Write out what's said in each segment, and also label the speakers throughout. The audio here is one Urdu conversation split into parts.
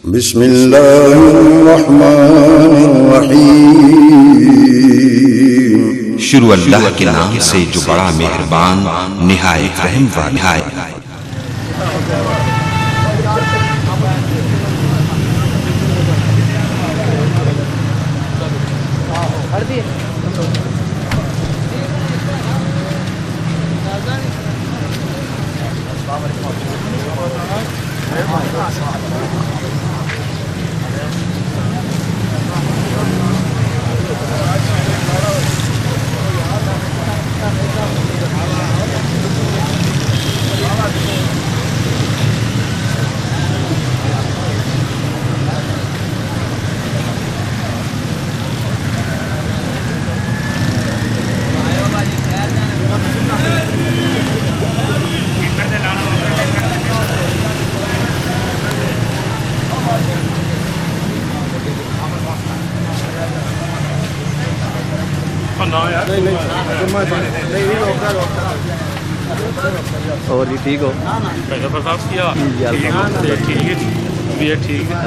Speaker 1: بسم اللہ الرحمن الرحیم۔
Speaker 2: شروع اللہ کے نام سے جو بڑا مہربان نہایت رحم والا ہے۔
Speaker 3: اور جی ٹھیک ہو؟ ٹھیک ہے۔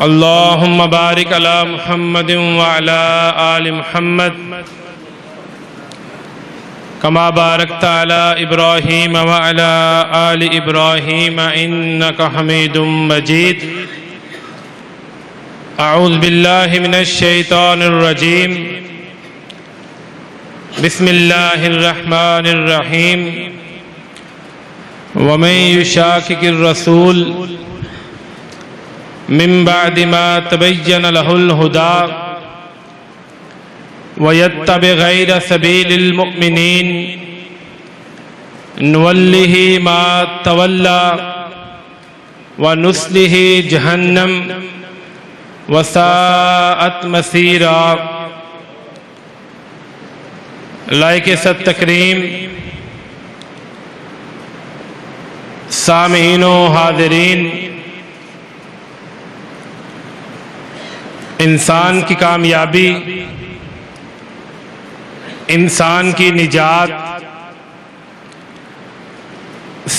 Speaker 4: اللہم بارک علی محمد وعلی آل محمد کما بارکت علی ابراہیم وعلی آل ابراہیم انک حمید مجید۔ اعوذ باللہ من الشیطان الرجیم، بسم اللہ الرحمن الرحیم۔ ومن یشاقق الرسول من بعد ما تبین له الهدى ويتبع غیر سبیل المؤمنین نوله ما تولى ونصله جہنم وساءت مصیرا۔ لائق صد تکریم سامعین و حاضرین، انسان کی کامیابی، انسان کی نجات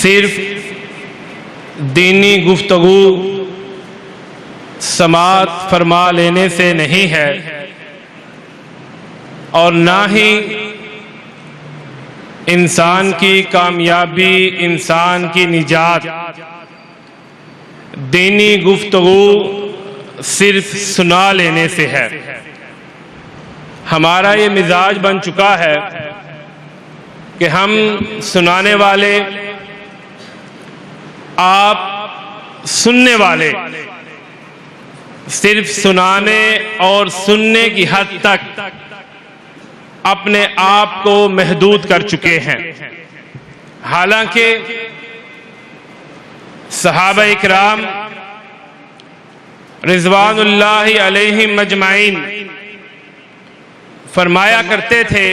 Speaker 4: صرف دینی گفتگو سماعت فرما لینے سے نہیں ہے، اور نہ ہی انسان کی کامیابی، انسان کی نجات دینی گفتگو صرف سنا لینے سے ہے۔ ہمارا یہ مزاج بن چکا ہے کہ ہم سنانے والے، آپ سننے والے صرف سنانے اور سننے کی حد تک اپنے آپ کو محدود کر چکے ہیں، حالانکہ صحابہ اکرام رضوان اللہ علیہم اجمعین فرمایا کرتے تھے،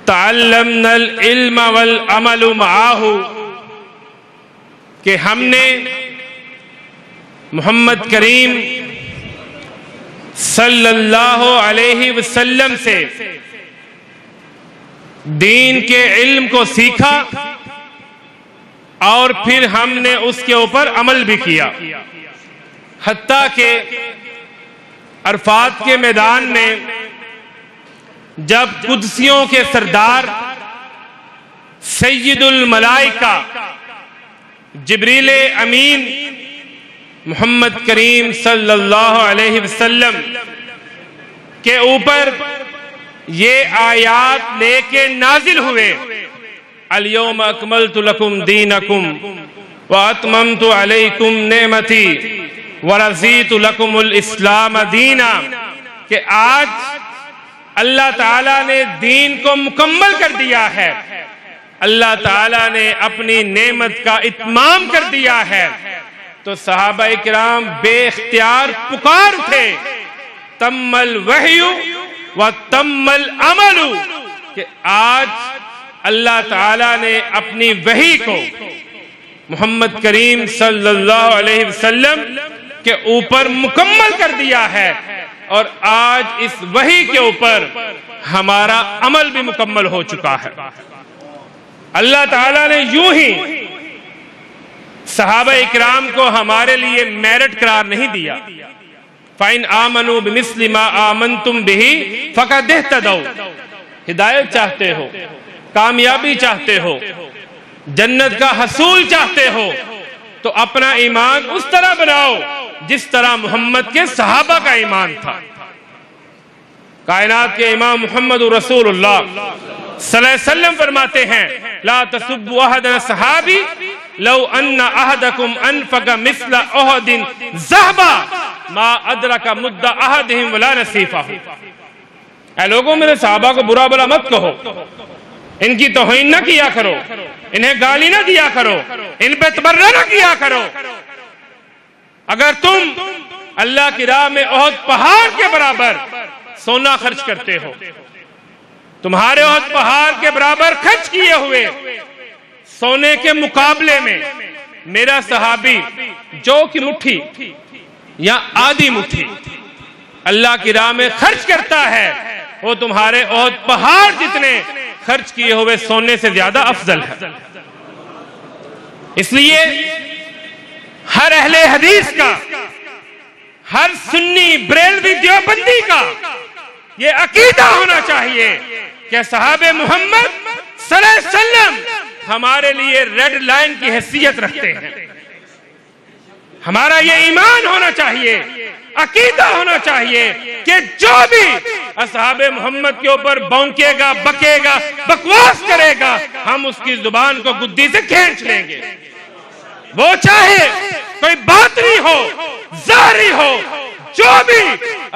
Speaker 4: تعلمنا العلم والعمل معاہ، کہ ہم نے محمد کریم صلی اللہ علیہ وسلم سے دین کے علم کو سیکھا اور پھر ہم نے اس کے اوپر عمل بھی کیا، حتیٰ کہ عرفات کے میدان میں جب قدسیوں کے سردار سید الملائکہ جبریل امین محمد کریم صلی اللہ علیہ وسلم کے اوپر یہ آیات لے کے نازل ہوئے، الیوم اکملت لکم دینکم واتممت علیکم نعمتی ورضیت لکم الاسلام دینا، کہ آج اللہ تعالیٰ نے دین کو مکمل کر دیا ہے، اللہ تعالیٰ نے اپنی نعمت کا اتمام کر دیا ہے۔ تو صحابہ کرام بے اختیار پکار اٹھے، تم الوحی و تم العمل، کہ آج اللہ تعالیٰ نے اپنی وحی کو محمد کریم صلی اللہ علیہ وسلم کے اوپر مکمل کر دیا ہے، اور آج اس وحی کے اوپر ہمارا عمل بھی مکمل ہو چکا ہے۔ اللہ تعالیٰ نے یوں ہی صحابہ اکرام کو ہمارے لیے میرٹ قرار نہیں دیا۔ فَإِنْ آمَنُوا بِمِثْلِ مَا آمَنْتُمْ بِهِ فَقَدْ اهْتَدَوْا، ہدایت چاہتے ہو، کامیابی چاہتے ہو، جنت کا حصول چاہتے ہو، تو اپنا ایمان اس طرح بناؤ جس طرح محمد کے صحابہ کا ایمان تھا۔ کائنات کے امام محمد رسول اللہ صلی اللہ علیہ وسلم فرماتے ہیں، لا تسبوا احد صحابی لو ان احدکم انفق مثل احد ذهبا ما ادرک مد احدهم ولا نصیفہ۔ اے لوگوں، میرے صحابہ کو برا بلا مت کہو، ان کی توہین نہ کیا کرو، انہیں گالی نہ دیا کرو، ان پہ تبرہ نہ کیا کرو۔ اگر تم اللہ کی راہ میں احد پہاڑ کے برابر سونا خرچ کرتے ہو، تمہارے احد پہاڑ کے برابر خرچ کیے ہوئے سونے کے مقابلے میں میرا صحابی جو کی مٹھی یا آدھی مٹھی اللہ کی راہ میں خرچ کرتا ہے، وہ تمہارے احد پہاڑ جتنے خرچ کیے ہوئے سونے سے زیادہ افضل ہے۔ اس لیے ہر اہل حدیث کا، ہر سنی بریلوی دیوبندی کا یہ عقیدہ ہونا چاہیے کہ صحابہ محمد صلی اللہ علیہ وسلم ہمارے لیے ریڈ لائن کی حیثیت رکھتے ہیں۔ ہمارا یہ ایمان ہونا چاہیے، عقیدہ ہونا چاہیے کہ جو بھی اصحاب محمد کے اوپر بونکے گا، بکے گا، بکواس کرے گا، ہم اس کی زبان کو گدی سے کھینچ لیں گے۔ وہ چاہے کوئی باطنی ہو، ظاہری ہو، جو بھی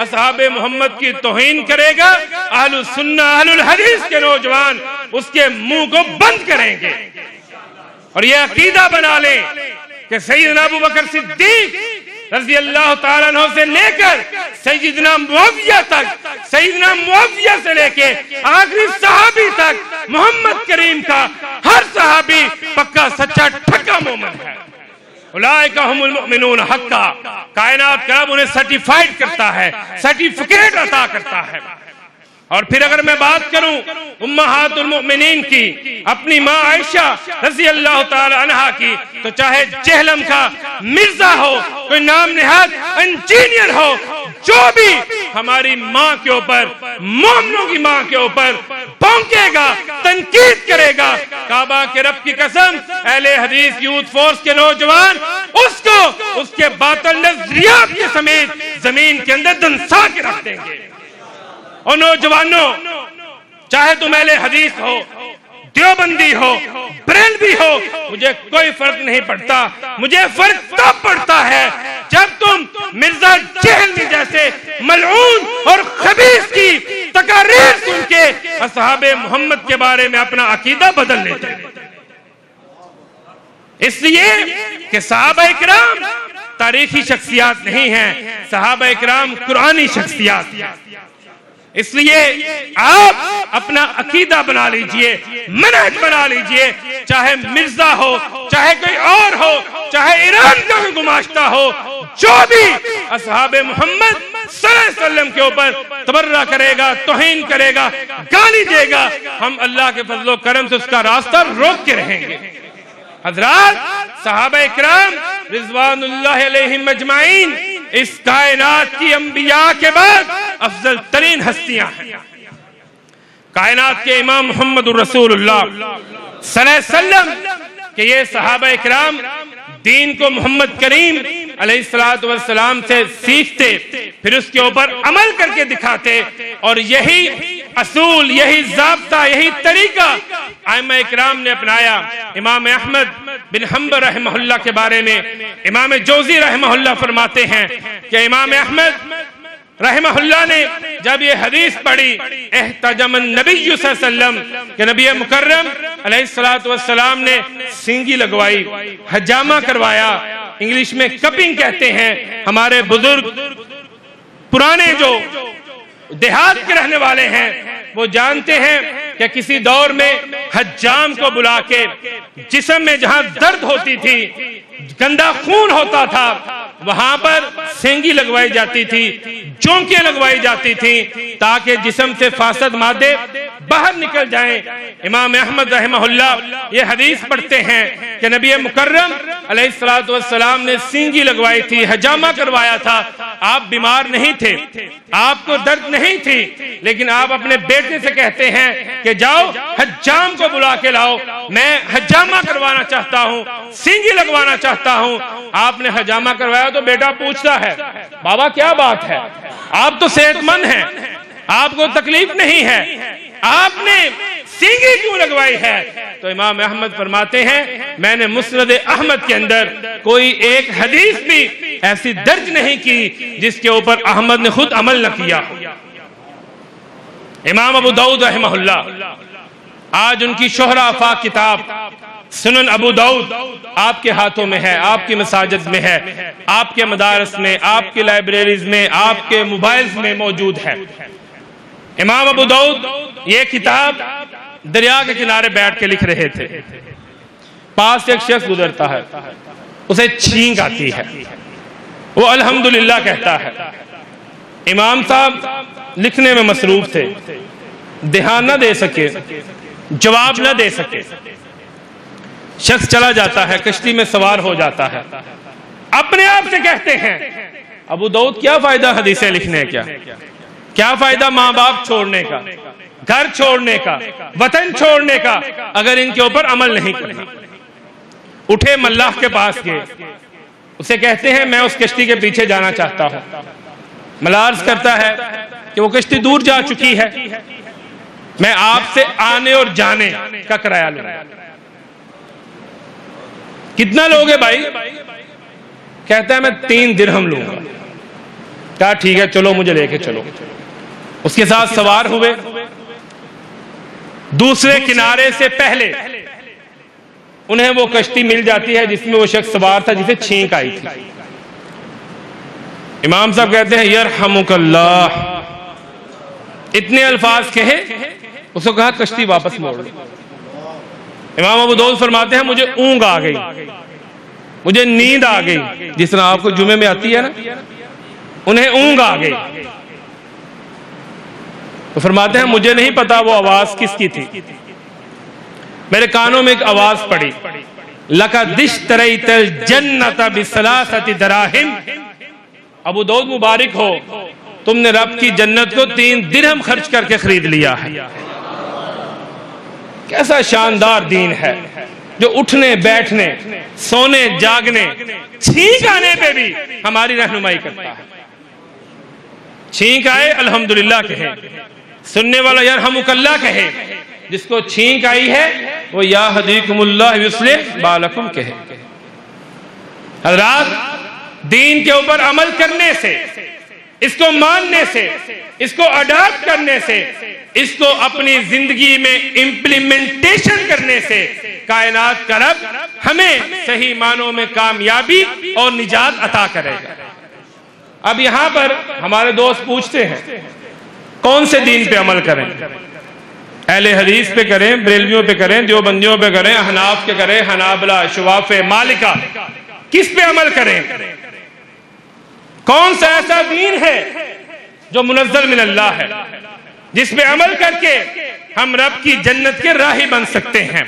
Speaker 4: اصحاب محمد کی توہین کرے گا، اہل السنہ اہل الحدیث کے نوجوان اس کے منہ کو بند کریں گے۔ اور یہ عقیدہ بنا لیں کہ سیدنا ابو بکر صدیق رضی اللہ تعالیٰ عنہ سے لے کر سیدنا معاویہ تک، سیدنا معاویہ سے لے کے آخری صحابی تک، محمد کریم کا ہر صحابی پکا سچا ٹھکا مومن ہے۔ اولئک هم المؤمنون حقا، کائنات کا رب انہیں سرٹیفائیڈ کرتا ہے، سرٹیفکیٹ عطا کرتا ہے۔ اور پھر اگر میں بات کروں امہات المؤمنین کی، اپنی ماں عائشہ رضی اللہ تعالی عنہا کی، تو چاہے جہلم کا مرزا ہو، کوئی نام نہاد انجینئر ہو، جو بھی ہماری ماں کے اوپر، مومنوں کی ماں کے اوپر بونکے گا، تنقید کرے گا، کعبہ کے رب کی قسم اہل حدیث یوتھ فورس کے نوجوان اس کو اس کے باطل نظریات کے سمیت زمین کے اندر دنسا کے رکھ دیں گے۔ اور نوجوانوں، چاہے تم اہل حدیث ہو، دیوبندی ہو، بریلوی ہو، مجھے کوئی فرق نہیں پڑتا۔ مجھے فرق تب پڑتا ہے جب تم مرزا جہلمی جیسے ملعون اور خبیث کی تقاریر سن کے اصحاب محمد کے بارے میں اپنا عقیدہ بدل لیتے ہیں۔ اس لیے کہ صحابہ اکرام تاریخی شخصیات نہیں ہیں، صحابہ اکرام قرآنی شخصیات ہیں۔ اس لیے آپ اپنا عقیدہ بنا لیجئے، منہج بنا لیجئے، چاہے مرزا ہو، چاہے کوئی اور ہو، چاہے ایران کا کوئی گماشتہ ہو، جو بھی اصحاب محمد صلی اللہ علیہ وسلم کے اوپر تبرہ کرے گا، توہین کرے گا، گالی دے گا، ہم اللہ کے فضل و کرم سے اس کا راستہ روک کے رہیں گے۔ حضرات، صحابہ اکرام رضوان اللہ علیہم اجمعین اس کائنات کی انبیاء کے بعد افضل ترین ہستیاں ہیں۔ کائنات کے امام محمد رسول اللہ صلی اللہ علیہ وسلم کہ یہ صحابہ اکرام دین کو محمد کریم علیہ الصلوۃ والسلام سے سیکھتے، پھر اس کے اوپر عمل کر کے دکھاتے، اور یہی اصول، یہی ضابطہ، یہی طریقہ ائمہ اکرام نے اپنایا۔ امام احمد بن حنبل رحمہ اللہ کے بارے میں امام جوزی رحمہ اللہ فرماتے ہیں کہ امام احمد رحمہ اللہ نے جب یہ حدیث پڑھی، احتجم النبی صلی اللہ علیہ وسلم کہ نبی مکرم علیہ الصلوۃ والسلام نے سینگی لگوائی، حجامہ کروایا، انگلش میں کپنگ کہتے ہیں۔ ہمارے بزرگ پرانے جو دیہات کے رہنے والے ہیں وہ جانتے ہیں کہ کسی دور میں حجام کو بلا کے جسم میں جہاں درد ہوتی تھی، گندا خون ہوتا تھا، وہاں پر سینگی لگوائی جاتی تھی، جونکیں لگوائی جاتی تھی تاکہ جسم سے فاسد مادے باہر نکل جائیں۔ امام احمد رحمہ اللہ یہ حدیث پڑھتے ہیں کہ نبی مکرم علیہ الصلوۃ والسلام نے سینگی لگوائی تھی، حجامہ کروایا تھا۔ آپ بیمار نہیں تھے، آپ کو درد نہیں تھی، لیکن آپ اپنے بیٹے سے کہتے ہیں کہ جاؤ حجام کو بلا کے لاؤ، میں حجامہ کروانا چاہتا ہوں، سینگی لگوانا چاہتا ہوں۔ آپ نے حجامہ کروایا تو بیٹا پوچھتا ہے، بابا کیا بات ہے، آپ تو صحت مند ہیں، آپ کو تکلیف نہیں ہے، آپ نے سینگی کیوں لگوائی ہے؟ تو امام احمد فرماتے ہیں میں نے مسند احمد کے اندر کوئی ایک حدیث بھی ایسی درج نہیں کی جس کے اوپر احمد نے خود عمل نہ کیا۔ امام ابو داؤد رحمہ اللہ، آج ان کی شہرہ افاق کتاب سنن ابو داؤد آپ کے ہاتھوں میں ہے، آپ کی مساجد میں ہے، آپ کے مدارس میں، آپ کی لائبریریز میں، آپ کے موبائلز میں موجود ہے۔ امام ابو داؤد یہ کتاب دریا کے کنارے بیٹھ کے لکھ رہے تھے، پاس سے ایک شخص گزرتا ہے، اسے چھینک آتی ہے، وہ الحمدللہ کہتا ہے۔ امام صاحب لکھنے میں مصروف تھے، دھیان نہ دے سکے، جواب نہ دے سکے۔ شخص چلا جاتا ہے، کشتی میں سوار ہو جاتا ہے، اپنے آپ سے کہتے ہیں ابو داؤد کیا فائدہ حدیثیں لکھنے کا، کیا فائدہ ماں باپ چھوڑنے کا، گھر چھوڑنے کا، وطن چھوڑنے کا، اگر ان کے اوپر عمل نہیں کرنا۔ اٹھے ملاح کے پاس گئے، اسے کہتے ہیں میں اس کشتی کے پیچھے جانا چاہتا ہوں۔ ملاح عرض کرتا ہے کہ وہ کشتی دور جا چکی ہے، میں آپ سے آنے اور جانے کا کرایہ لوں گا۔ کتنا لوگے بھائی؟ کہتا ہے میں 3 درہم لوں گا۔ کہا ٹھیک ہے چلو مجھے لے کے چلو۔ اس کے ساتھ سوار ہوئے، دوسرے کنارے سے پہلے انہیں وہ کشتی مل جاتی ہے جس میں وہ شخص سوار تھا جسے چھینک آئی تھی۔ امام صاحب کہتے ہیں یرحمک اللہ، اتنے الفاظ کہے، اس کو کہا کشتی واپس موڑ۔ امام ابو داؤد فرماتے ہیں مجھے اونگ آ گئی، مجھے نیند آ گئی، جس طرح آپ کو جمعے میں آتی ہے نا، انہیں اونگ آ گئی۔ تو فرماتے ہیں مجھے نہیں پتا وہ آواز کس کی تھی، میرے کانوں میں ایک آواز پڑی، لَقَدِ اشْتَرَيْتَ الْجَنَّةَ بِثَلَاثَةِ دَرَاهِمْ، ابو داؤد مبارک ہو، تم نے رب کی جنت کو 3 درہم خرچ کر کے خرید لیا ہے۔ کیسا شاندار دین ہے جو اٹھنے بیٹھنے، سونے جاگنے، چھینک آنے پہ بھی ہماری رہنمائی کرتا ہے۔ چھینک آئے الحمدللہ کہے، سننے والا یرحمک اللہ کہے، جس کو چھینک آئی ہے وہ یا ہدیکم اللہ یصلح بالکم کہے۔ حضرات، دین کے اوپر عمل کرنے سے، اس کو ماننے سے، اس کو اڈاپٹ کرنے سے، اس کو اپنی زندگی میں امپلیمنٹیشن کرنے سے کائنات کا رب ہمیں صحیح معنوں میں کامیابی اور نجات عطا کرے گا۔ اب یہاں پر ہمارے دوست پوچھتے ہیں کون سے دین پہ عمل کریں؟ اہل حدیث پہ کریں، بریلویوں پہ کریں، دیوبندیوں پہ کریں، احناف کے کریں، حنابلہ، شوافع، مالکہ، کس پہ عمل کریں؟ کون سا ایسا دین ہے جو منزل من اللہ ہے جس پہ عمل کر کے ہم رب کی جنت کے راہی بن سکتے ہیں؟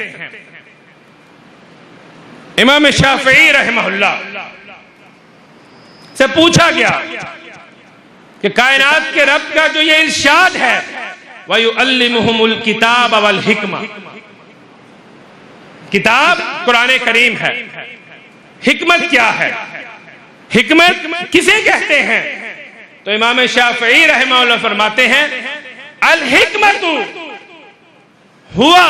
Speaker 4: امام شافعی رحمہ اللہ سے پوچھا گیا کہ کائنات کے رب کا جو یہ ارشاد ہے وَيُعَلِّمُهُمُ الْكِتَابَ وَالْحِكْمَةِ، کتاب قرآن کریم ہے، حکمت کیا ہے؟ حکمت کسے کہتے ہیں؟ تو امام شافعی رحمہ اللہ فرماتے ہیں الحکمت ہوا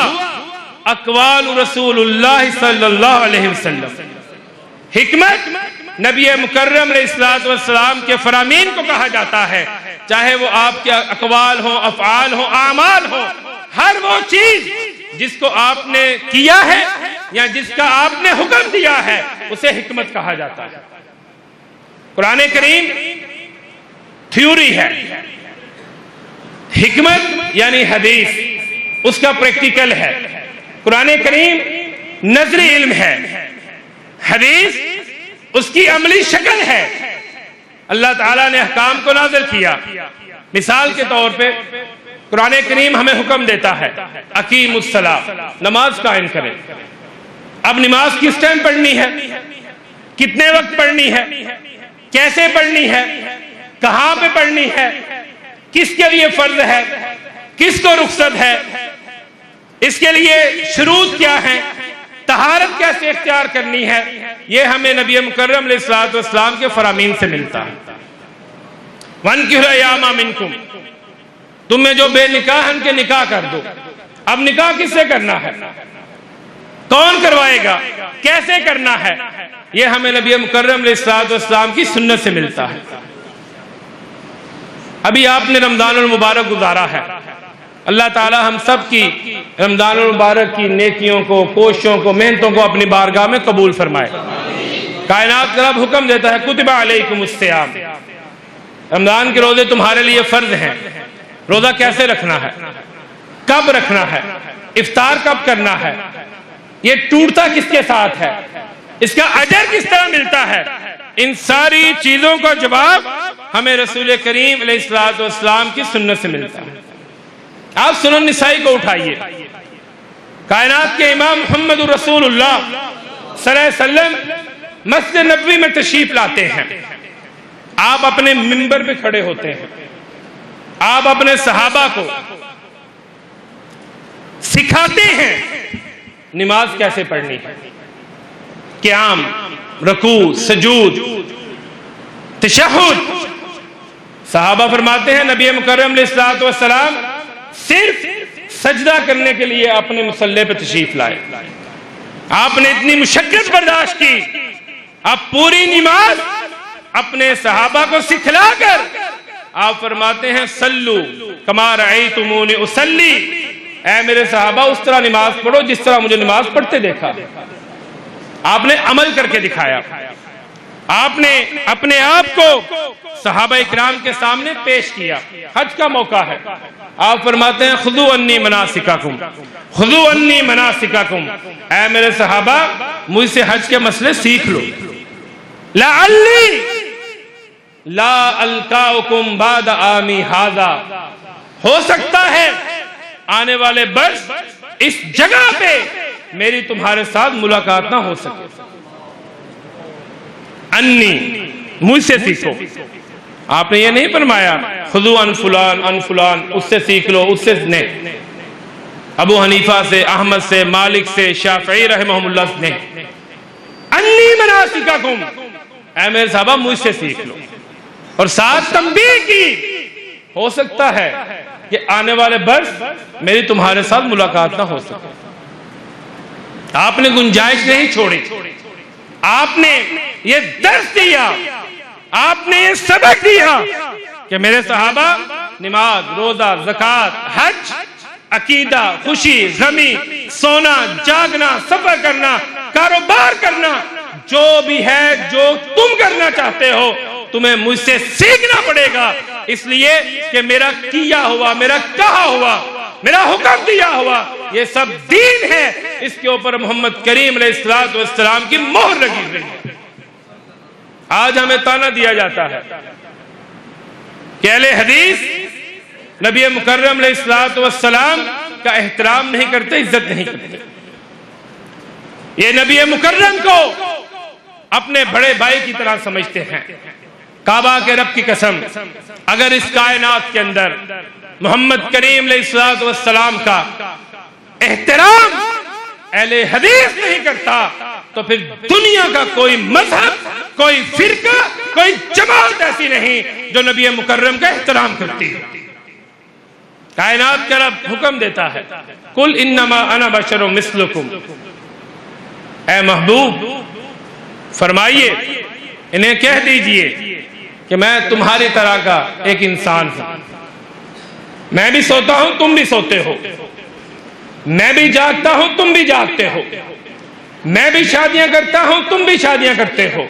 Speaker 4: اقوال رسول اللہ صلی اللہ علیہ وسلم، حکمت نبی مکرم علیہ السلام کے فرامین کو کہا جاتا ہے، چاہے وہ آپ کے اقوال ہوں، افعال ہوں، اعمال ہوں، ہر وہ چیز جس کو آپ نے کیا ہے یا جس کا آپ نے حکم دیا ہے اسے حکمت کہا جاتا ہے۔ قرآن کریم تھیوری ہے، حکمت یعنی حدیث اس کا پریکٹیکل ہے۔ قرآن کریم نظری علم ہے، حدیث اس کی عملی شکل ہے۔ اللہ تعالیٰ نے احکام کو نازل کیا۔ مثال کے طور پہ قرآن کریم ہمیں حکم دیتا ہے اقیم الصلاۃ، نماز قائم کریں۔ اب نماز کس ٹائم پڑھنی ہے، کتنے وقت پڑھنی ہے، کیسے پڑھنی ہے، کہاں پہ پڑھنی ہے، کس کے لیے فرض ہے، کس کو رخصت ہے، اس کے لیے شروط کیا ہیں، طہارت کیسے اختیار کرنی ہے، یہ ہمیں نبی مکرم علیہ السلام کے فرامین سے ملتا ہے۔ وَانْكِحُوا الْأَيَامَ مِنْكُمْ، تم میں جو بے نکاح ہیں ان کے نکاح کر دو۔ اب نکاح کس سے کرنا ہے، کون کروائے گا، کیسے کرنا ہے، یہ ہمیں نبی مکرم علیہ السلام کی سنت سے ملتا ہے۔ ابھی آپ نے رمضان المبارک گزارا ہے، اللہ تعالی ہم سب کی رمضان المبارک کی نیکیوں کو، کوششوں کو، محنتوں کو اپنی بارگاہ میں قبول فرمائے۔ کائنات کا رب حکم دیتا ہے کتب علیکم الصیام، رمضان کے روزے تمہارے لیے فرض ہیں۔ روزہ کیسے رکھنا ہے، کب رکھنا ہے، افطار کب کرنا ہے، یہ ٹوٹتا کس کے ساتھ ہے، اس کا اجر کس طرح ملتا ہے، ان ساری چیزوں کا جواب ہمیں رسول کریم علیہ السلام کی سنت سے ملتا ہے۔ آپ سنن نسائی کو اٹھائیے، کائنات کے امام محمد رسول اللہ صلی اللہ علیہ وسلم مسجد نبوی میں تشریف لاتے ہیں۔ آپ اپنے منبر پہ کھڑے ہوتے ہیں، آپ اپنے صحابہ کو سکھاتے ہیں نماز کیسے پڑھنی ہے، قیام، رکوع، سجود، تشہد۔ صحابہ فرماتے ہیں نبی مکرم علیہ السلام صرف سجدہ کرنے کے لیے اپنے مصلی پہ تشریف لائے، آپ نے اتنی مشقت برداشت کی، اب پوری نماز اپنے صحابہ کو سکھلا کر آپ فرماتے ہیں صلو کما رأیتمونی اصلی، اے میرے صحابہ اس طرح نماز پڑھو جس طرح مجھے نماز پڑھتے دیکھا۔ آپ نے عمل کر کے دکھایا، آپ نے اپنے آپ کو صحابہ اکرام کے سامنے پیش کیا۔ حج کا موقع ہے، آپ فرماتے ہیں خذوا عنی مناسککم، خذوا عنی مناسککم، اے میرے صحابہ مجھ سے حج کے مسئلے سیکھ لو۔ لعلی لا القاکم بعد عامی ھذا، ہو سکتا ہے آنے والے برس اس جگہ پہ میری تمہارے ساتھ ملاقات نہ ہو سکے۔ انی، مجھ سے سیکھو۔ آپ نے یہ نہیں فرمایا خذوا عن فلان عن فلان، اس سے سیکھ لو، اس سے نہیں، ابو حنیفہ سے، احمد سے، مالک سے، شافعی رحمہ اللہ سے نہیں، انی مناسککم، اے میرے صحابہ مجھ سے سیکھ لو۔ اور ساتھ تنبیہ کی، ہو سکتا ہے کہ آنے والے برس میری تمہارے ساتھ ملاقات نہ ہو سکے۔ آپ نے گنجائش نہیں چھوڑی، آپ نے یہ درس دیا، آپ نے یہ سبق دیا کہ میرے صحابہ نماز، روزہ، زکوٰۃ، حج، عقیدہ، خوشی، غمی، سونا، جاگنا، سفر کرنا، کاروبار کرنا، جو بھی ہے جو تم کرنا چاہتے ہو تمہیں مجھ سے سیکھنا پڑے گا، اس لیے کہ میرا کیا ہوا، میرا کہا ہوا، میرا حکم دیا ہوا یہ سب دین ہے، اس کے اوپر محمد کریم علیہ السلام کی مہر لگی ہوئی ہے۔ آج ہمیں تانا دیا جاتا ہے کہ اہل حدیث نبی مکرم علیہ السلام کا احترام نہیں کرتے، عزت نہیں کرتے، یہ نبی مکرم کو اپنے بڑے بھائی کی طرح سمجھتے ہیں۔ کعبہ کے رب کی قسم، اگر اس کائنات کے اندر محمد کریم علیہ السلام کا احترام اہل حدیث نہیں کرتا تو پھر دنیا کا کوئی مذہب، کوئی فرقہ ایسی نہیں جو نبی مکرم کا احترام کرتی ہے۔ کائنات کا رب حکم دیتا ہے، قل انما انا بشر مثلکم، اے محبوب فرمائیے انہیں کہہ دیجئے کہ میں تمہاری طرح کا ایک انسان ہوں، میں بھی سوتا ہوں تم بھی سوتے ہو، میں بھی جاگتا ہوں تم بھی جاگتے ہو، میں بھی شادیاں کرتا ہوں تم بھی شادیاں کرتے ہو،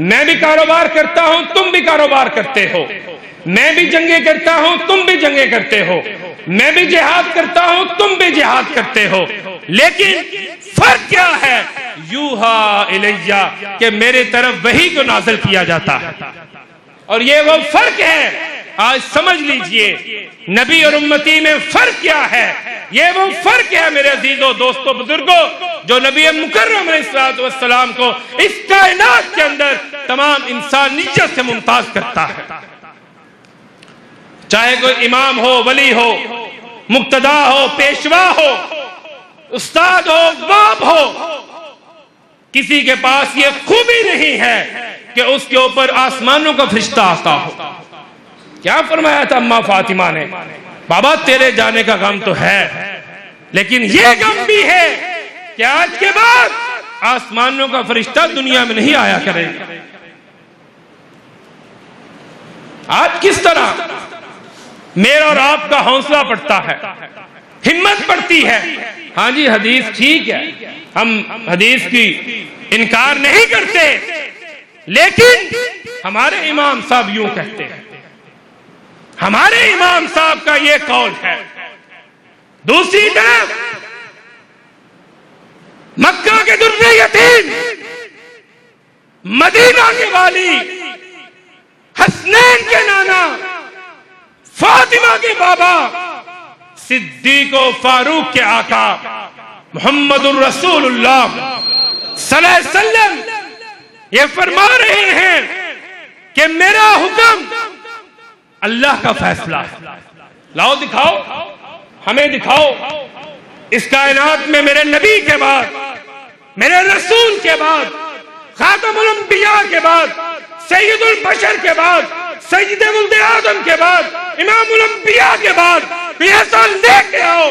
Speaker 4: میں بھی کاروبار کرتا ہوں تم بھی کاروبار کرتے ہو، میں بھی جنگیں کرتا ہوں تم بھی جنگیں کرتے ہو، میں بھی جہاد کرتا ہوں تم بھی جہاد کرتے ہو، لیکن فرق کیا ہے؟ یوحا الیہ، کہ میرے طرف وحی کو نازل کیا جاتا ہے۔ اور یہ وہ فرق ہے، آج سمجھ لیجئے نبی اور امتی میں فرق کیا ہے۔ یہ وہ فرق ہے میرے عزیزوں، دوستوں، بزرگوں، جو نبی مکرم علیہ السلام کو اس کائنات کے اندر تمام انسانیت سے ممتاز کرتا ہے۔ چاہے کوئی امام ہو، ولی ہو، مقتدا ہو، پیشوا ہو، استاد ہو، باپ ہو، کسی کے پاس یہ خوبی نہیں ہے کہ اس کے اوپر آسمانوں کا فرشتہ آتا ہو۔ کیا فرمایا تھا اماں فاطمہ نے؟ بابا تیرے جانے کا غم تو ہے، لیکن یہ غم بھی ہے کہ آج کے بعد آسمانوں کا فرشتہ دنیا میں نہیں آیا کرے گا۔ آج کس طرح میرا اور آپ کا حوصلہ بڑھتا ہے، ہمت بڑھتی ہے۔ ہاں جی حدیث ٹھیک ہے، ہم حدیث کی انکار نہیں کرتے، لیکن ہمارے امام صاحب یوں کہتے ہیں، ہمارے امام صاحب کا یہ قول ہے۔ دوسری طرف مکہ کے در یتیم، مدینہ کے والی، حسنین کے نانا، فاطمہ کے بابا، صدیق و فاروق کے آقا محمد الرسول اللہ صلی اللہ علیہ وسلم یہ فرما رہے ہیں کہ میرا حکم اللہ کا فیصلہ ہے۔ لاؤ دکھاؤ، ہمیں دکھاؤ اس کائنات میں میرے نبی کے بعد، میرے رسول کے بعد، خاتم الانبیاء کے بعد، سید البشر کے بعد، سید ولد آدم کے بعد، امام الانبیاء کے بعد ایسا لے کے آؤ،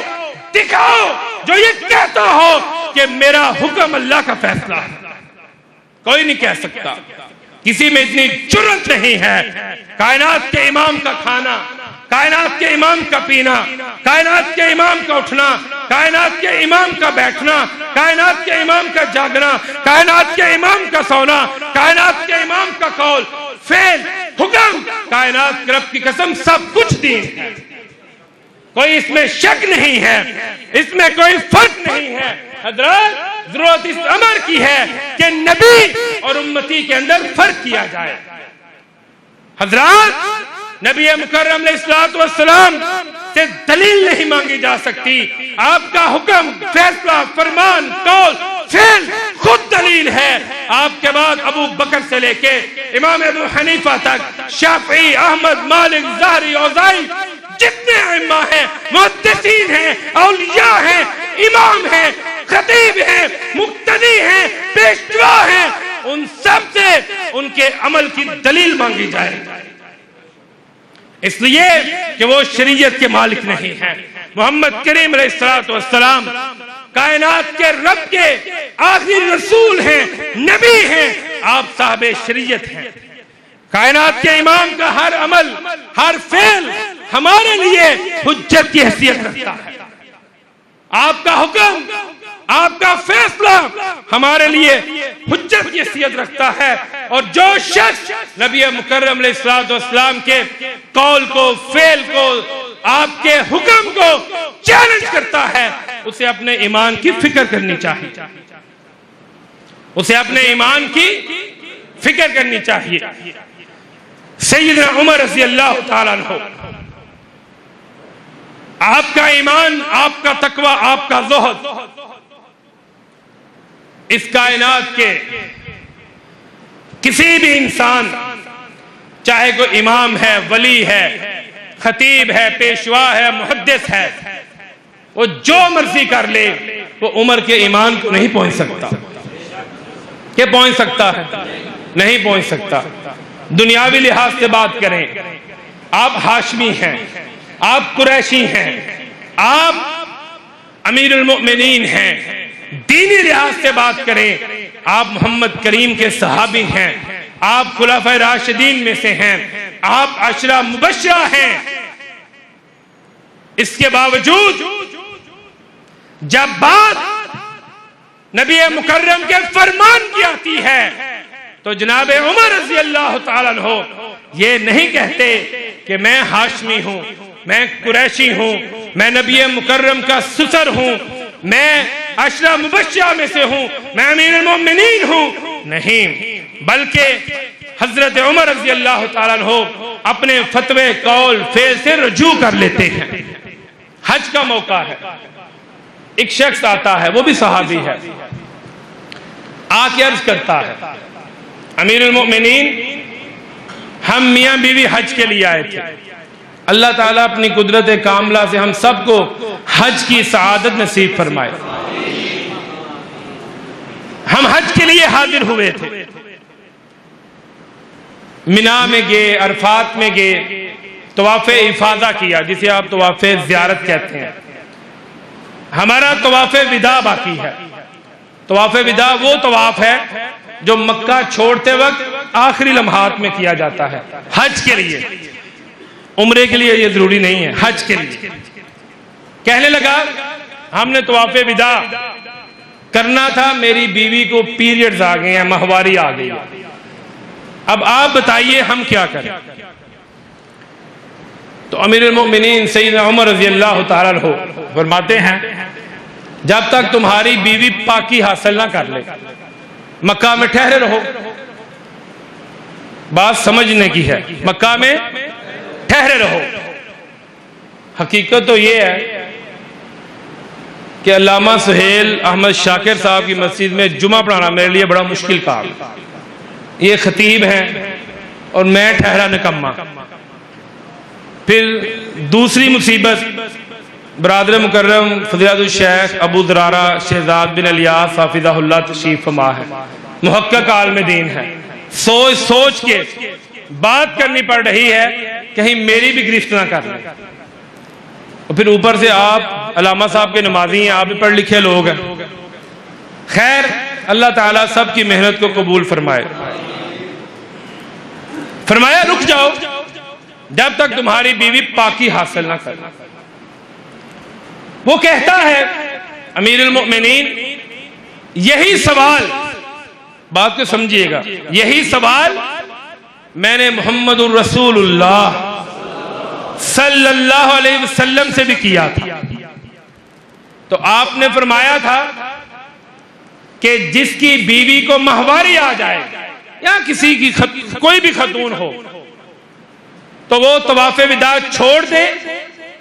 Speaker 4: دکھاؤ جو یہ کہتا ہو کہ میرا حکم اللہ کا فیصلہ ہے۔ کوئی نہیں کہہ سکتا، کسی میں اتنی جرأت نہیں ہے۔ کائنات کے امام کا کھانا، کائنات کے امام کا پینا، کائنات کے امام کا اٹھنا، کائنات کے امام کا بیٹھنا، کائنات کے امام کا جاگنا، کائنات کے امام کا سونا، کائنات کے امام کا قول، فعل، حکم، کائنات کے رب کی قسم سب کچھ دین ہے۔ کوئی اس میں شک نہیں ہے، اس میں کوئی فرق نہیں ہے۔ حضرات ضرورت اس امر کی ہے کہ نبی اور امتی کے اندر فرق کیا جائے۔ حضرات نبی مکرم علیہ السلام سے دلیل نہیں مانگی جا سکتی، آپ کا حکم، فیصلہ، فرمان، قول، فعل خود دلیل ہے۔ آپ کے بعد ابو بکر سے لے کے امام ابو حنیفہ تک، شافعی، احمد، مالک، ظاہری، اوزاعی، جتنے ائمہ ہیں، محدثین ہیں، اولیاء ہیں، امام ہیں، خطیب ہیں، مقتدی ہیں، پیشوا ہیں، ان سب سے ان کے عمل کی دلیل مانگی جائے، اس لیے کہ وہ شریعت کے مالک نہیں ہیں۔ محمد کریم علیہ السلام کائنات کے رب کے آخری رسول ہیں، نبی ہیں، آپ صاحب شریعت ہیں۔ کائنات کے امام کا ہر عمل، ہر فعل ہمارے لیے حجت کی حیثیت رکھتا ہے۔ آپ کا حکم، آپ کا فیصلہ ہمارے لیے حجت کی حیثیت رکھتا ہے، اور جو شخص نبی مکرم علیہ السلام کے قول کو، فعل کو، آپ کے حکم کو چیلنج کرتا ہے، اسے اپنے ایمان کی فکر کرنی چاہیے، اسے اپنے ایمان کی فکر کرنی چاہیے۔ سیدنا عمر رضی اللہ تعالیٰ عنہ، آپ کا ایمان، آپ کا تقوی، آپ کا زہد اس کائنات کے کسی بھی انسان، چاہے کوئی امام ہے، ولی ہے، خطیب ہے، پیشوا ہے، محدث ہے، وہ جو مرضی کر لے، وہ عمر کے ایمان کو نہیں پہنچ سکتا۔ کہ پہنچ سکتا ہے؟ نہیں پہنچ سکتا۔ دنیاوی لحاظ سے بات کریں، آپ ہاشمی ہیں، آپ قریشی ہیں، آپ امیر المؤمنین ہیں۔ دینی لحاظ سے بات کریں، آپ محمد کریم کے صحابی ہیں، آپ خلفائے راشدین میں سے ہیں، آپ عشرہ مبشرہ ہیں۔ اس کے باوجود جب بات نبی مکرم کے فرمان کی آتی ہے تو جناب عمر رضی اللہ تعالیٰ عنہ یہ نہیں کہتے کہ میں ہاشمی ہوں، میں قریشی ہوں، میں نبی مکرم کا سسر ہوں، میں عشرہ مبشرہ میں سے ہوں، میں امیر المؤمنین ہوں، نہیں، بلکہ حضرت عمر رضی اللہ تعالیٰ عنہ اپنے فتوے قول فعل سے رجوع کر لیتے ہیں۔ حج کا موقع ہے، ایک شخص آتا ہے، وہ بھی صحابی ہے، آ کے عرض کرتا ہے امیر المؤمنین ہم میاں بیوی حج کے لیے آئے تھے، اللہ تعالیٰ اپنی قدرت کاملہ سے ہم سب کو حج کی سعادت نصیب فرمائے۔ ہم حج کے لیے حاضر ہوئے تھے، منا میں گئے، عرفات میں گئے، طواف افاضہ کیا جسے آپ طواف زیارت کہتے ہیں۔ ہمارا طواف وداع باقی ہے۔ طواف وداع وہ طواف ہے جو مکہ چھوڑتے وقت آخری لمحات میں کیا جاتا ہے حج کے لیے، عمرے کے لیے یہ ضروری نہیں ہے، حج کے لیے۔ کہنے لگا ہم نے طواف وداع کرنا تھا، میری بیوی کو پیریڈز آ گئے ہیں، ماہواری آ گئی ہے، اب آپ بتائیے ہم کیا کریں؟ تو امیر المؤمنین سیدنا عمر رضی اللہ تعالیٰ عنہ فرماتے ہیں جب تک تمہاری بیوی پاکی حاصل نہ کر لے مکہ میں ٹھہرے رہو۔ بات سمجھنے کی ہے، مکہ میں ٹھہرے رہو۔ حقیقت تو یہ ہے کہ علامہ سہیل احمد شاکر صاحب کی مسجد میں جمعہ پڑھانا میرے لیے بڑا مشکل کام، یہ خطیب ہیں اور میں ٹھہرا نکمہ۔ پھر دوسری مصیبت، برادر مکرم فضیلت الشیخ ابو درارہ شہزاد بن الیاس حافظہ اللہ تشریف فرما ہے، محقق عالم دین ہے، سوچ سوچ کے بات کرنی پڑ رہی ہے کہیں میری بھی گرفت نہ کر لیں۔ اور پھر اوپر سے آپ علامہ صاحب کے نمازی ہیں، آپ بھی پڑھ لکھے لوگ ہیں۔ خیر، اللہ تعالیٰ سب کی محنت کو قبول فرمائے۔ فرمایا رک جاؤ جب تک تمہاری بیوی پاکی حاصل نہ کر۔ وہ کہتا ہے امیر المؤمنین یہی سوال، بات کو سمجھیے گا، یہی سوال میں نے محمد الرسول اللہ صلی اللہ علیہ وسلم سے بھی کیا تھا، تو آپ نے فرمایا تھا کہ جس کی بیوی کو ماہواری آ جائے یا کسی کی کوئی بھی خاتون ہو تو وہ طواف وداع چھوڑ دے،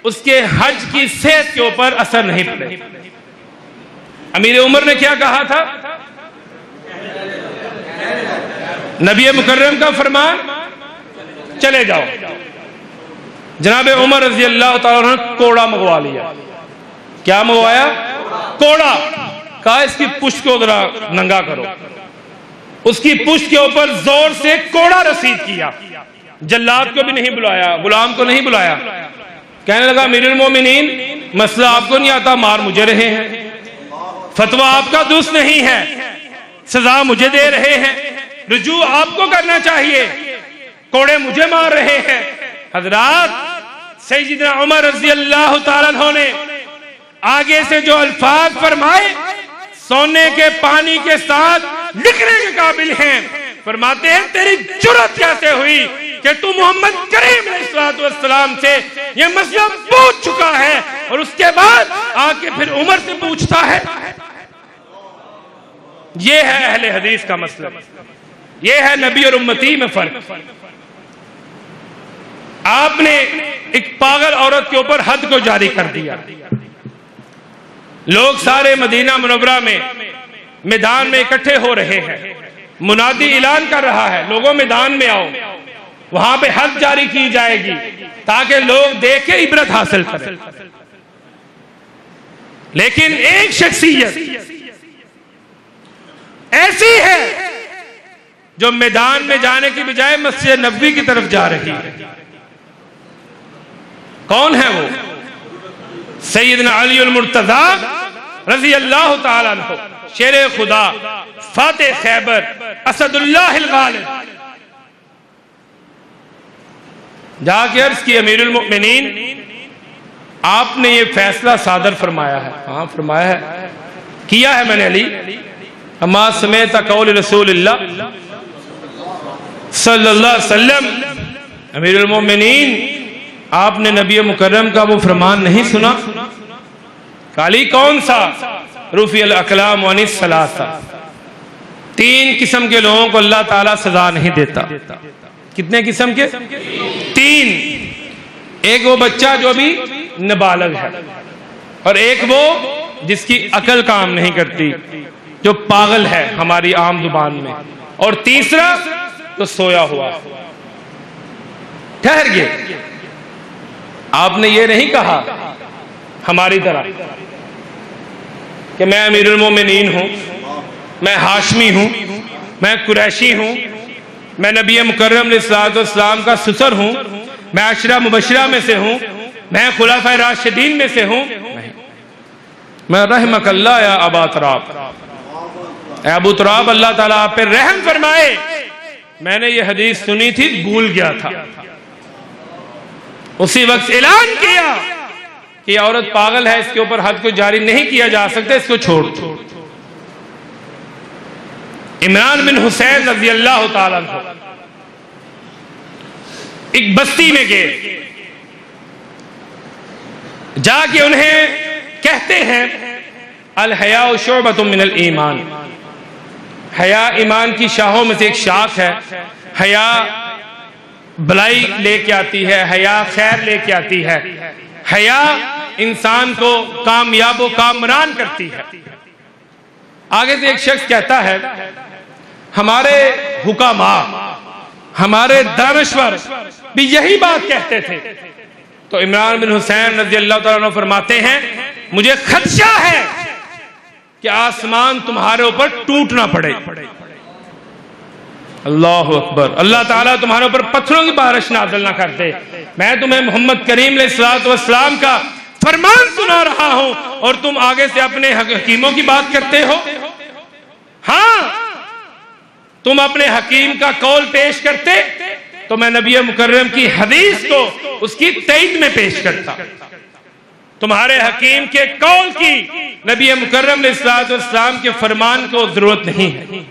Speaker 4: اس کے حج کی صحت کے اوپر اثر نہیں پڑے۔ امیر عمر نے کیا کہا تھا؟ نبی مکرم کا فرمان، چلے جاؤ۔ جناب عمر رضی اللہ تعالیٰ نے کوڑا منگوا لیا۔ کیا منگوایا؟ کوڑا۔ کہا اس کی پشت کو ذرا ننگا کرو۔ اس کی پشت کے اوپر زور سے کوڑا رسید کیا، جلاد کو بھی نہیں بلایا، غلام کو نہیں بلایا۔ کہنے لگا امیر المومنین مسئلہ آپ کو نہیں آتا، مار مجھے رہے ہیں، فتویٰ آپ کا درست نہیں ہے، سزا مجھے دے رہے ہیں، رجوع آپ کو کرنا چاہیے، کوڑے مجھے مار رہے ہیں۔ حضرات، سیدنا عمر رضی اللہ تعالیٰ عنہ نے آگے سے جو الفاظ فرمائے سونے کے پانی کے ساتھ لکھنے کے قابل ہیں۔ فرماتے ہیں تیری جرأت کیسے ہوئی کہ تو محمد کریم علیہ السلام سے یہ مسئلہ پوچھ چکا ہے اور اس کے بعد آگے پھر عمر سے پوچھتا ہے۔ یہ ہے اہل حدیث کا مسئلہ، یہ ہے نبی اور امتی میں فرق۔ آپ نے ایک پاگل عورت کے اوپر حد کو جاری کر دیا۔ لوگ سارے مدینہ منورہ میں میدان میں اکٹھے ہو رہے ہیں، منادی اعلان کر رہا ہے لوگوں میدان میں آؤ، وہاں پہ حد جاری کی جائے گی تاکہ لوگ دیکھ کے عبرت حاصل کریں۔ لیکن ایک شخصیت ایسی ہے جو میدان میں جانے کی بجائے مسجد نبوی کی طرف جا رہی ہے. کون ہے وہ؟ سیدنا علی المرتضی رضی اللہ تعالیٰ عنہ، شیر خدا، فاتح خیبر، اسد اللہ الغالب. جا کے عرض کی امیر المؤمنین آپ نے یہ فیصلہ صادر فرمایا ہے. ہاں فرمایا ہے، کیا ہے میں نے علی. اما سمیت قول رسول اللہ صلی اللہ علیہ وسلم، امیر المؤمنین آپ نے نبی مکرم کا وہ فرمان نہیں سنا؟ علی کون سا؟ رفع الاقلام عن الثلاثہ. 3 قسم کے لوگوں کو اللہ تعالیٰ سزا نہیں دیتا. کتنے قسم کے؟ 3. ایک وہ بچہ جو بھی نابالغ ہے، اور ایک وہ جس کی عقل کام نہیں کرتی، جو پاگل ہے ہماری عام زبان میں، اور تیسرا تو سویا ہوا. ٹھہر گئے. آپ نے یہ نہیں کہا ہماری طرح کہ میں امیر المومنین ہوں، میں ہاشمی ہوں، میں قریشی ہوں، میں نبی مکرم علیہ السلام کا سسر ہوں، میں عشرہ مبشرہ میں سے ہوں، میں خلفائے راشدین میں سے ہوں. میں رحمک اللہ یا ابا تراب، اے ابو تراب اللہ تعالیٰ آپ پر رحم فرمائے، میں نے یہ حدیث سنی تھی، بھول گیا تھا. اسی وقت اعلان کیا کہ یہ عورت پاگل ہے، اس کے اوپر حد کو جاری نہیں کیا جا سکتا، اس کو چھوڑ دو. عمران بن حسین رضی اللہ تعالیٰ عنہ ایک بستی میں گئے، جا کے انہیں کہتے ہیں الحیاء شعبۃ من الایمان، حیا ایمان کی شاخوں میں سے ایک شاخ ہے. حیا بلائی لے کے آتی ہے، حیا خیر لے کے آتی ہے، حیا انسان کو کامیاب و کامران کرتی ہے. آگے سے ایک شخص کہتا ہے ہمارے حکماء، ہمارے دانشور بھی یہی بات کہتے تھے. تو عمران بن حسین رضی اللہ تعالیٰ عنہ فرماتے ہیں مجھے خدشہ ہے کہ آسمان تمہارے اوپر ٹوٹ نہ پڑے. اللہ اکبر. اللہ تعالیٰ تمہارے اوپر پتھروں کی بارش نازل نہ کرتے. میں تمہیں محمد کریم علیہ السلام کا فرمان سنا رہا ہوں اور تم آگے سے اپنے حکیموں کی بات کرتے ہو. ہاں تم اپنے حکیم کا قول پیش کرتے تو میں نبی مکرم کی حدیث کو اس کی تائید میں پیش کرتا. تمہارے حکیم کے قول کی نبی مکرم علیہ السلام کے فرمان کو ضرورت نہیں ہے.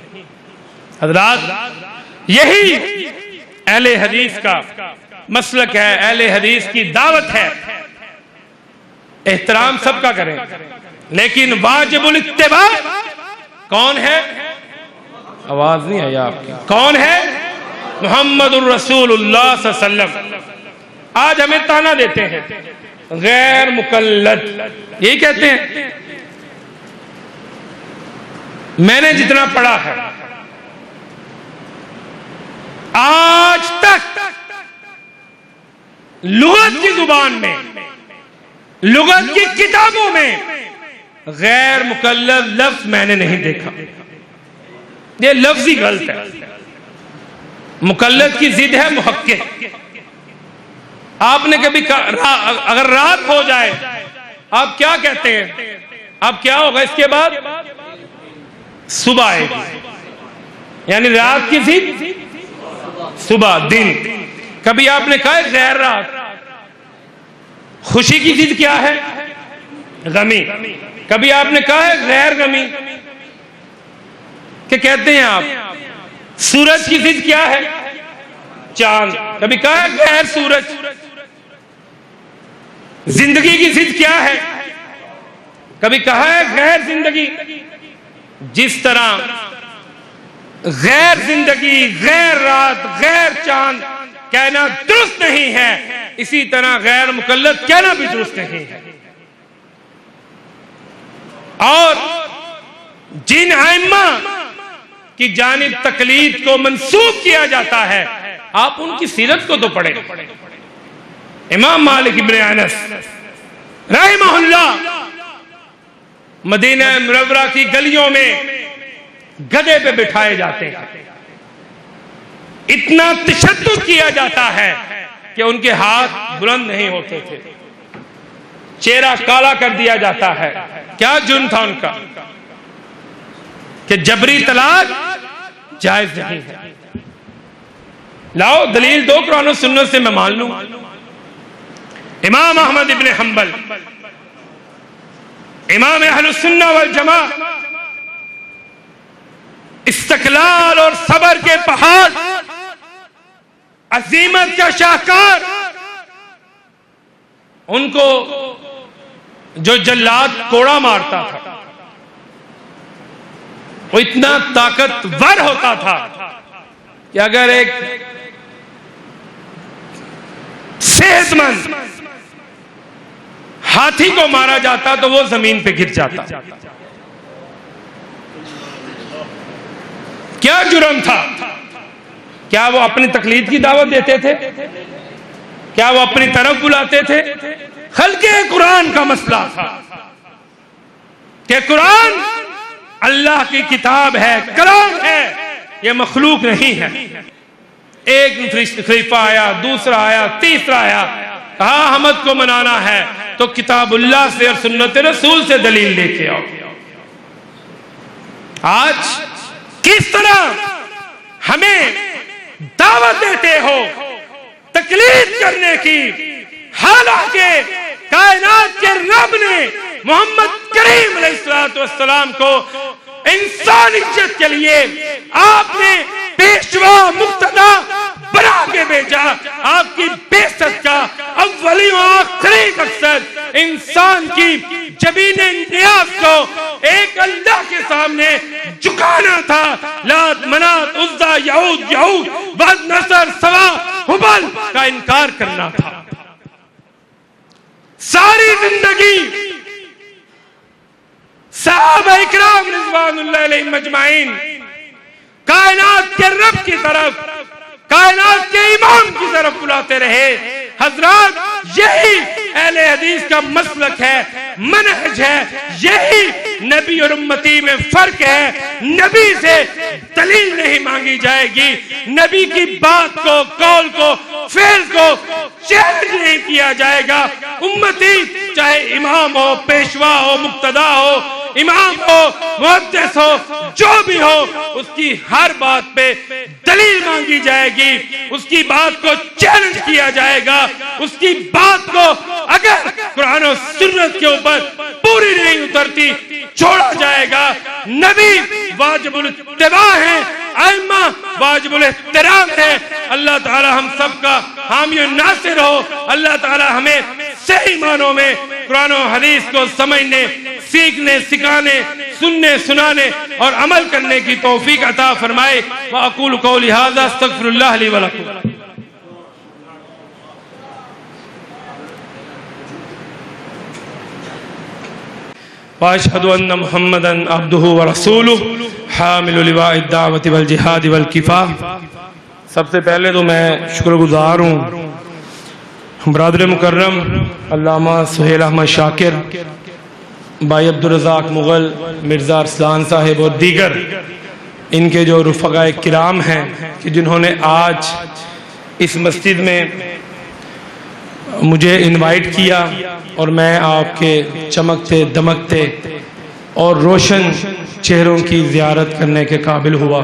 Speaker 4: حضرات یہی اہل حدیث کا مسلک ہے، اہل حدیث کی دعوت ہے. احترام سب کا کریں، لیکن واجب الاتباع کون ہے؟ آواز نہیں آئی آپ کی. کون ہے؟ محمد الرسول اللہ صلی اللہ علیہ وسلم. آج ہمیں تانا دیتے ہیں غیر مقلد، یہی کہتے ہیں. میں نے جتنا پڑھا ہے آج تک لغت کی زبان میں، لغت کی کتابوں میں غیر مقلد لفظ میں نے نہیں دیکھا. یہ لفظ ہی غلط ہے. مقلد کی ضد ہے محقق. آپ نے کبھی اگر رات ہو جائے آپ کیا کہتے ہیں؟ اب کیا ہوگا اس کے بعد؟ صبح آئے گی. یعنی رات کی ضد صبح، دن. کبھی آپ نے کہا غیر رات. خوشی کی ضد کیا ہے؟ غمی. کبھی آپ نے کہا ہے غیر غمی؟ کہ کہتے ہیں آپ سورج کی ضد کیا ہے؟ چاند. کبھی کہا ہے غیر سورج. زندگی کی ضد کیا ہے؟ کبھی کہا ہے غیر زندگی. جس طرح غیر زندگی، غیر رات، غیر چاند کہنا درست نہیں ہے، اسی طرح غیر مقلد کہنا بھی درست نہیں ہے. اور جن ائمہ کی جانب تقلید کو منسوب کیا جاتا ہے آپ ان کی سیرت کو تو پڑھیں. امام مالک ابن انس رحمہ اللہ مدینہ منورہ کی گلیوں میں گدھے پہ بٹھائے جاتے ہیں. اتنا تشدد کیا جاتا ہے کہ ان کے ہاتھ بلند نہیں ہوتے تھے، چہرہ کالا کر دیا جاتا ہے۔ کیا جرم تھا ان کا کہ جبری طلاق جائز نہیں ہے؟ لاؤ دلیل دو قرآن و سنت سے میں مان لوں۔ امام احمد ابن حنبل، امام اہل السنہ والجماعہ، استقلال اور صبر کے پہاڑ، عظیمت کا شاہکار، ان کو جو جلاد کوڑا مارتا تھا وہ اتنا طاقتور ہوتا تھا کہ اگر ایک صحت مند ہاتھی کو مارا جاتا تو وہ زمین پہ گر جاتا۔ کیا جرم تھا؟ کیا وہ اپنی تقلید کی دعوت دیتے تھے؟ کیا وہ اپنی طرف بلاتے تھے؟ خلق قرآن کا مسئلہ تھا کہ قرآن اللہ کی کتاب ہے، کلام ہے، یہ مخلوق نہیں ہے۔ ایک خلیفہ آیا، دوسرا آیا، تیسرا آیا، کہا حمد کو منانا ہے تو کتاب اللہ سے اور سنت رسول سے دلیل لے کے آؤ۔ آج کس طرح ہمیں دعوت دیتے ہو تقلید کرنے کی، حالانکہ کائنات کے رب نے محمد کریم علیہ السلام کو انسانیت کے لیے آپ نے پیشوا مقتدا بنا کے بھیجا۔ آپ کی بعثت کا اولی و آخری مقصد انسان کی جبین نیاز کو ایک اللہ کے سامنے جھکانا تھا۔ لات، منات، عزا، یعود، ود، نصر، سوا، حبل کا انکار کرنا تھا۔ ساری زندگی صحابہ اکرام رضوان اللہ علیہم اجمعین کائنات کے رب کی طرف، کائنات کے امام کی طرف بلاتے رہے۔ حضرات یہی اہل حدیث کا مسلک ہے، منہج ہے، یہی نبی اور امتی میں فرق ہے۔ نبی سے دلیل نہیں مانگی جائے گی، نبی کی بات کو، قول کو، فعل کو چیلنج نہیں کیا جائے گا۔ امتی چاہے امام ہو، پیشوا ہو، مقتدا ہو، امام ہو، محدث ہو، جو بھی ہو، اس کی ہر بات پہ دلیل مانگی جائے گی، اس کی بات کو چیلنج کیا جائے گا، اس کی بات کو اگر قرآن و سنت کے اوپر پوری نہیں اترتی چھوڑا جائے گا۔ نبی واجب الاتباع ہیں، ائمہ واجب الاحترام ہے۔ اللہ تعالی ہم سب کا حامی و ناصر ہو۔ اللہ تعالی ہمیں صحیح معنوں میں قرآن و حدیث کو سمجھنے، سیکھنے، سکھانے، سننے، سنانے اور عمل کرنے کی توفیق عطا فرمائے۔ وَأَقُولُ قَوْلِي هَذَا اسْتَغْفِرُ اللَّهَ لِي وَلَكُمْ۔ وَأَشْهَدُ أَنَّ مُحَمَّدًا عَبْدُهُ وَرَسُولُهُ حَامِلُ لِوَاءِ الدَّعْوَةِ وَالْجِهَادِ وَالْكِفَاحِ۔ سب سے پہلے تو میں شکر گزار ہوں برادر مکرم علامہ سہیل احمد شاکر، بھائی عبدالرزاق مغل، مرزا ارسلان صاحب اور دیگر ان کے جو رفقائے کرام ہیں کہ جنہوں نے آج اس مسجد میں مجھے انوائٹ کیا اور میں آپ کے چمکتے دمکتے اور روشن چہروں کی زیارت کرنے کے قابل ہوا۔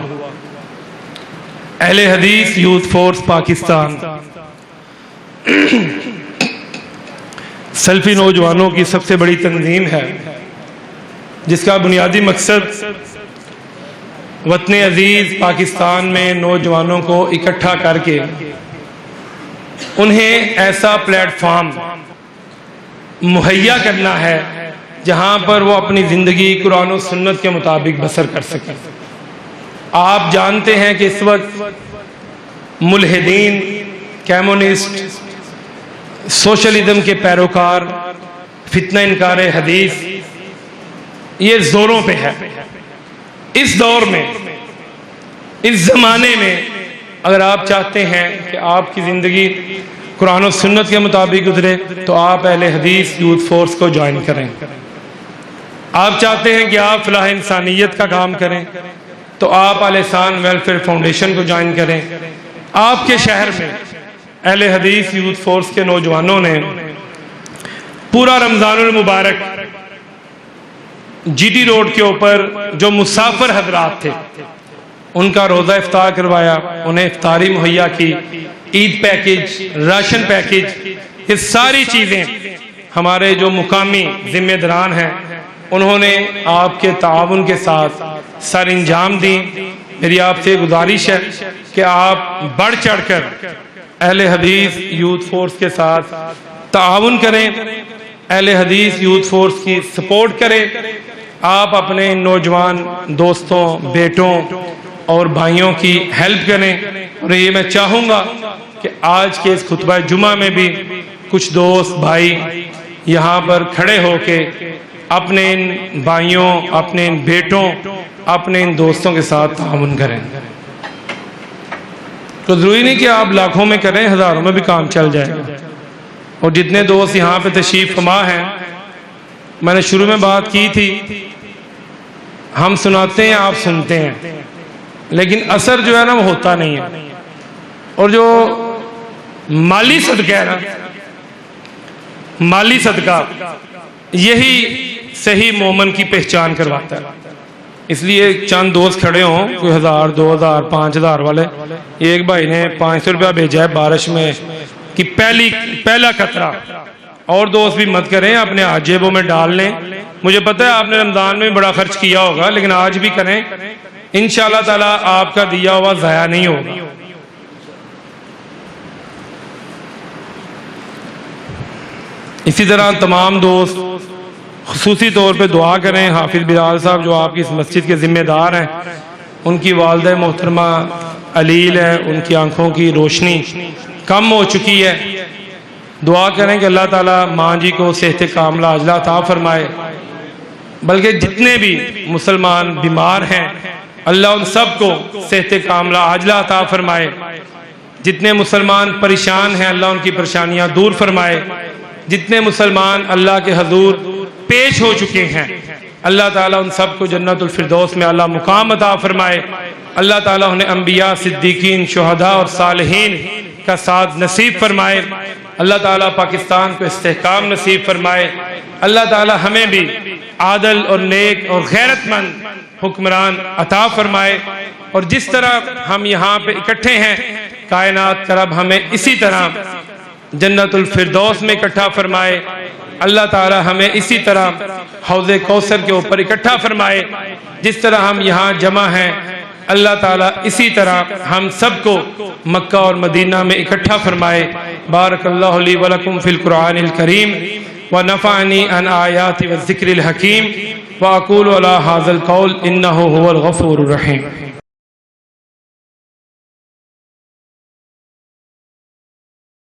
Speaker 4: اہل حدیث یوتھ فورس پاکستان سلفی نوجوانوں کی سب سے بڑی تنظیم ہے جس کا بنیادی مقصد وطن عزیز پاکستان میں نوجوانوں کو اکٹھا کر کے انہیں ایسا پلیٹ فارم مہیا کرنا ہے جہاں پر وہ اپنی زندگی قرآن و سنت کے مطابق بسر کر سکیں۔ آپ جانتے ہیں کہ اس وقت ملحدین، کیمونسٹ، سوشلزم کے پیروکار، فتنہ انکار حدیث یہ زوروں پہ ہے۔ اس دور میں، اس زمانے میں اگر آپ چاہتے ہیں کہ آپ کی زندگی قرآن و سنت کے مطابق گزرے تو آپ اہل حدیث یوتھ فورس کو جوائن کریں۔ آپ چاہتے ہیں کہ آپ فلاح انسانیت کا کام کریں تو آپ الحسان ویلفیئر فاؤنڈیشن کو جوائن کریں۔
Speaker 5: آپ کے شہر میں اہل حدیث یوتھ فورس کے نوجوانوں نے پورا رمضان المبارک جی ٹی روڈ کے اوپر جو مسافر حضرات تھے ان کا روزہ افطار کروایا، انہیں افطاری مہیا کی، عید پیکج، راشن پیکج، یہ ساری چیزیں ہمارے جو مقامی ذمہ داران ہیں انہوں نے آپ کے تعاون کے ساتھ سر انجام دی۔ میری آپ سے گزارش ہے کہ آپ بڑھ چڑھ کر اہل حدیث یوتھ فورس کے ساتھ تعاون کریں، اہل حدیث یوتھ فورس کی سپورٹ کریں، آپ اپنے نوجوان دوستوں، بیٹوں اور بھائیوں کی ہیلپ کریں۔ اور یہ میں چاہوں گا کہ آج کے اس خطبہ جمعہ میں بھی کچھ دوست بھائی یہاں پر کھڑے ہو کے اپنے ان بھائیوں، اپنے ان بیٹوں، اپنے ان دوستوں کے ساتھ تعاون کریں۔ تو ضروری نہیں کہ آپ لاکھوں میں کریں، ہزاروں میں بھی کام چل جائے گا۔ اور جتنے دوست یہاں پہ تشریف فرما ہیں، میں نے شروع میں بات کی تھی، ہم سناتے ہیں، آپ سنتے ہیں، لیکن اثر جو ہے نا وہ ہوتا نہیں ہے۔ اور جو مالی صدقہ ہے نا، مالی صدقہ یہی صحیح مومن کی پہچان کرواتا ہے۔ اس لیے چند دوست کھڑے ہوں، کوئی 1000 2000 5000 والے، ایک بھائی نے 500 روپیہ بھیجا ہے بارش میں کہ پہلا قطرہ، اور دوست بھی مت کریں، اپنے ہاتھ جیبوں میں ڈال لیں۔ مجھے پتہ ہے آپ نے رمضان میں بڑا خرچ کیا ہوگا، لیکن آج بھی کریں، انشاءاللہ تعالیٰ آپ کا دیا ہوا ضائع نہیں ہوگا۔ اسی طرح تمام دوست خصوصی طور پہ دعا کریں، حافظ بلال صاحب جو آپ کی اس مسجد کے ذمہ دار ہیں، ان کی والدہ محترمہ علیل ہے، ان کی آنکھوں کی روشنی کم ہو چکی ہے، دعا کریں کہ اللہ تعالیٰ ماں جی کو صحت کاملہ عاجلہ عطا فرمائے۔ بلکہ جتنے بھی مسلمان بیمار ہیں اللہ ان سب کو صحت کاملہ عاجلہ عطا فرمائے، جتنے مسلمان پریشان ہیں اللہ ان کی پریشانیاں دور فرمائے، جتنے مسلمان اللہ کے حضور پیش ہو چکے ہیں اللہ تعالیٰ ان سب کو جنت الفردوس میں اللہ مقام عطا فرمائے، اللہ تعالیٰ انہیں انبیاء، صدیقین، شہداء اور صالحین کا ساتھ نصیب فرمائے، اللہ تعالیٰ پاکستان کو استحکام نصیب فرمائے، اللہ تعالیٰ ہمیں بھی عادل اور نیک اور غیرت مند حکمران عطا فرمائے، اور جس طرح ہم یہاں پہ اکٹھے ہیں کائنات کا رب ہمیں اسی طرح جنت الفردوس میں اکٹھا فرمائے، اللہ تعالی ہمیں اسی طرح حوض کوثر کے اوپر اکٹھا فرمائے، جس طرح ہم یہاں جمع ہیں اللہ تعالی اسی طرح ہم سب کو مکہ اور مدینہ میں اکٹھا فرمائے۔ بارک اللہ لی ولکم فی القرآن الکریم ونفعنی عن آیات والذکر الحکیم واقول علی ھذا القول انہ هو الغفور الرحیم۔